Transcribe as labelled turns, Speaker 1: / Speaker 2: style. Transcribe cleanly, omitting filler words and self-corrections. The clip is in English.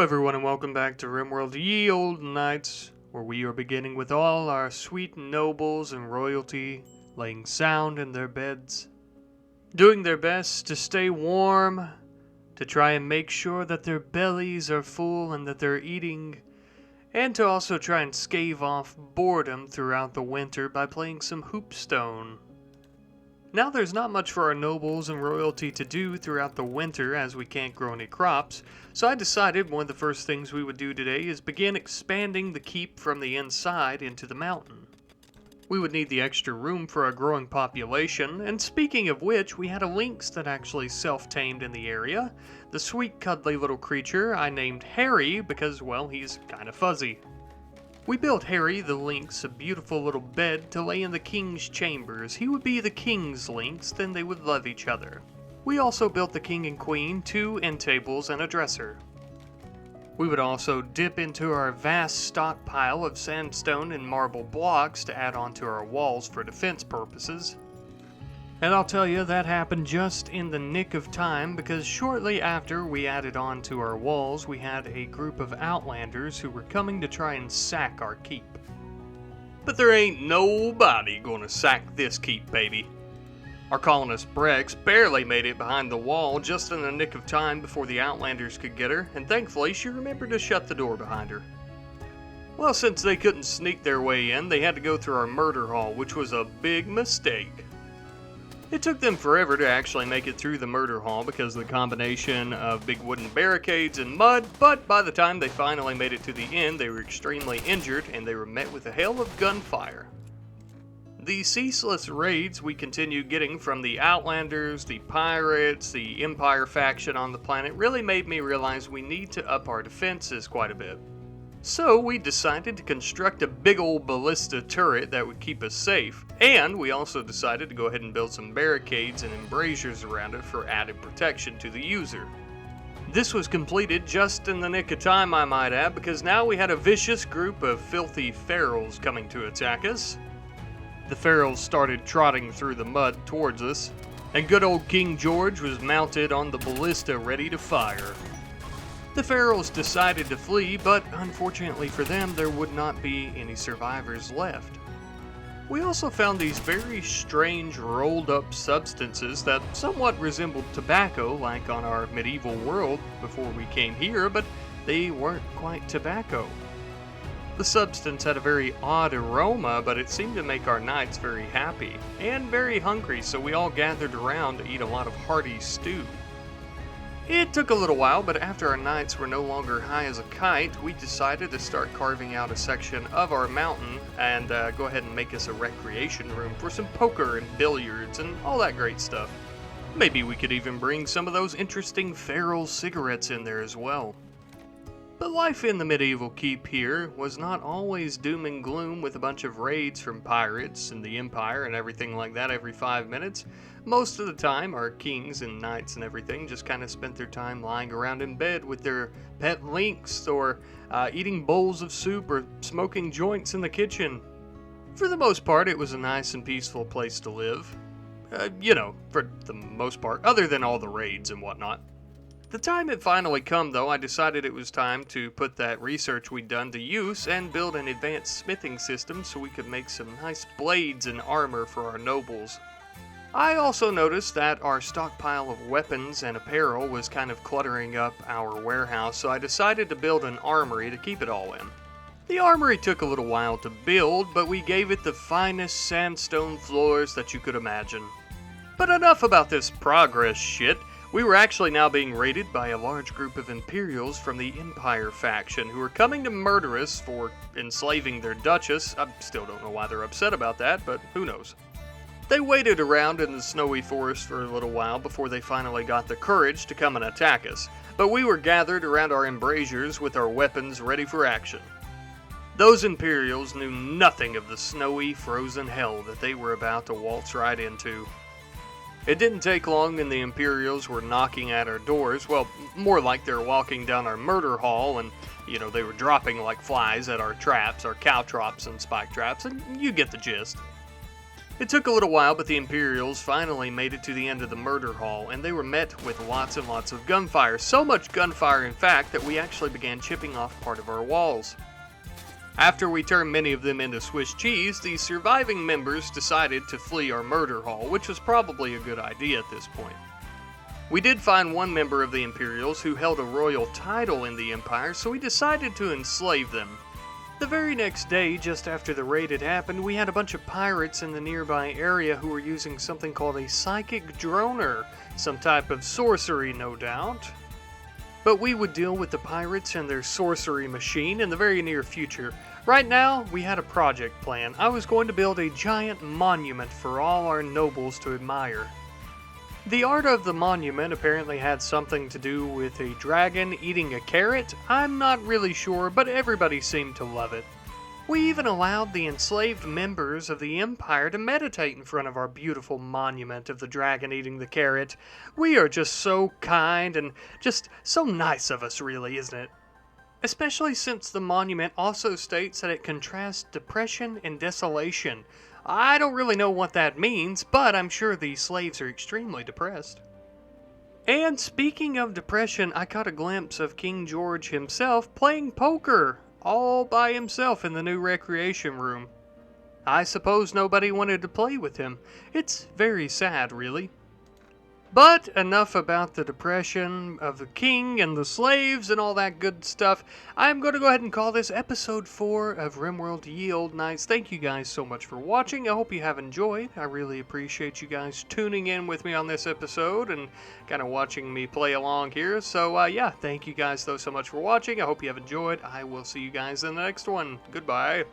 Speaker 1: everyone, and welcome back to RimWorld Ye Olde Knights, where we are beginning with all our sweet nobles and royalty laying sound in their beds, doing their best to stay warm, to try and make sure that their bellies are full and that they're eating, and to also try and stave off boredom throughout the winter by playing some hoopstone. Now there's not much for our nobles and royalty to do throughout the winter as we can't grow any crops, so I decided one of the first things we would do today is begin expanding the keep from the inside into the mountain. We would need the extra room for a growing population, and speaking of which, we had a lynx that actually self-tamed in the area. The sweet cuddly little creature I named Harry because, well, he's kind of fuzzy. We built Harry the lynx a beautiful little bed to lay in the king's chambers. He would be the king's lynx, then they would love each other. We also built the king and queen 2 end tables and a dresser. We would also dip into our vast stockpile of sandstone and marble blocks to add onto our walls for defense purposes. And I'll tell you, that happened just in the nick of time, because shortly after we added on to our walls, we had a group of outlanders who were coming to try and sack our keep. But there ain't nobody gonna sack this keep, baby. Our colonist Brex barely made it behind the wall just in the nick of time before the outlanders could get her, and thankfully she remembered to shut the door behind her. Well, since they couldn't sneak their way in, they had to go through our murder hall, which was a big mistake. It took them forever to actually make it through the murder hall because of the combination of big wooden barricades and mud, but by the time they finally made it to the end, they were extremely injured and they were met with a hail of gunfire. The ceaseless raids we continued getting from the Outlanders, the Pirates, the Empire faction on the planet really made me realize we need to up our defenses quite a bit. So we decided to construct a big old ballista turret that would keep us safe, and we also decided to go ahead and build some barricades and embrasures around it for added protection to the user. This was completed just in the nick of time, I might add, because now we had a vicious group of filthy ferals coming to attack us. The ferals started trotting through the mud towards us, and good old King George was mounted on the ballista ready to fire. The ferals decided to flee, but unfortunately for them, there would not be any survivors left. We also found these very strange rolled up substances that somewhat resembled tobacco, like on our medieval world before we came here, but they weren't quite tobacco. The substance had a very odd aroma, but it seemed to make our knights very happy and very hungry, so we all gathered around to eat a lot of hearty stew. It took a little while, but after our knights were no longer high as a kite, we decided to start carving out a section of our mountain and go ahead and make us a recreation room for some poker and billiards and all that great stuff. Maybe we could even bring some of those interesting feral cigarettes in there as well. But life in the medieval keep here was not always doom and gloom with a bunch of raids from pirates and the Empire and everything like that every 5 minutes. Most of the time, our kings and knights and everything just kind of spent their time lying around in bed with their pet lynx or eating bowls of soup or smoking joints in the kitchen. For the most part, it was a nice and peaceful place to live. For the most part, other than all the raids and whatnot. The time had finally come, though. I decided it was time to put that research we'd done to use and build an advanced smithing system so we could make some nice blades and armor for our nobles. I also noticed that our stockpile of weapons and apparel was kind of cluttering up our warehouse, so I decided to build an armory to keep it all in. The armory took a little while to build, but we gave it the finest sandstone floors that you could imagine. But enough about this progress shit. We were actually now being raided by a large group of Imperials from the Empire faction who were coming to murder us for enslaving their Duchess. I still don't know why they're upset about that, but who knows. They waited around in the snowy forest for a little while before they finally got the courage to come and attack us, but we were gathered around our embrasures with our weapons ready for action. Those Imperials knew nothing of the snowy, frozen hell that they were about to waltz right into. It didn't take long and the Imperials were knocking at our doors, well, more like they were walking down our murder hall and, they were dropping like flies at our traps, our caltrops and spike traps, and you get the gist. It took a little while, but the Imperials finally made it to the end of the murder hall, and they were met with lots and lots of gunfire. So much gunfire, in fact, that we actually began chipping off part of our walls. After we turned many of them into Swiss cheese, the surviving members decided to flee our murder hall, which was probably a good idea at this point. We did find one member of the Imperials who held a royal title in the Empire, so we decided to enslave them. The very next day, just after the raid had happened, we had a bunch of pirates in the nearby area who were using something called a psychic droner, some type of sorcery, no doubt. But we would deal with the pirates and their sorcery machine in the very near future. Right now, we had a project plan. I was going to build a giant monument for all our nobles to admire. The art of the monument apparently had something to do with a dragon eating a carrot. I'm not really sure, but everybody seemed to love it. We even allowed the enslaved members of the Empire to meditate in front of our beautiful monument of the dragon eating the carrot. We are just so kind and just so nice of us, really, isn't it? Especially since the monument also states that it contrasts depression and desolation. I don't really know what that means, but I'm sure the slaves are extremely depressed. And speaking of depression, I caught a glimpse of King George himself playing poker all by himself in the new recreation room. I suppose nobody wanted to play with him. It's very sad, really. But enough about the depression of the king and the slaves and all that good stuff. I'm going to go ahead and call this episode 4 of RimWorld Ye Olde Knights. Thank you guys so much for watching. I hope you have enjoyed. I really appreciate you guys tuning in with me on this episode and kind of watching me play along here. So yeah, thank you guys so much for watching. I hope you have enjoyed. I will see you guys in the next one. Goodbye.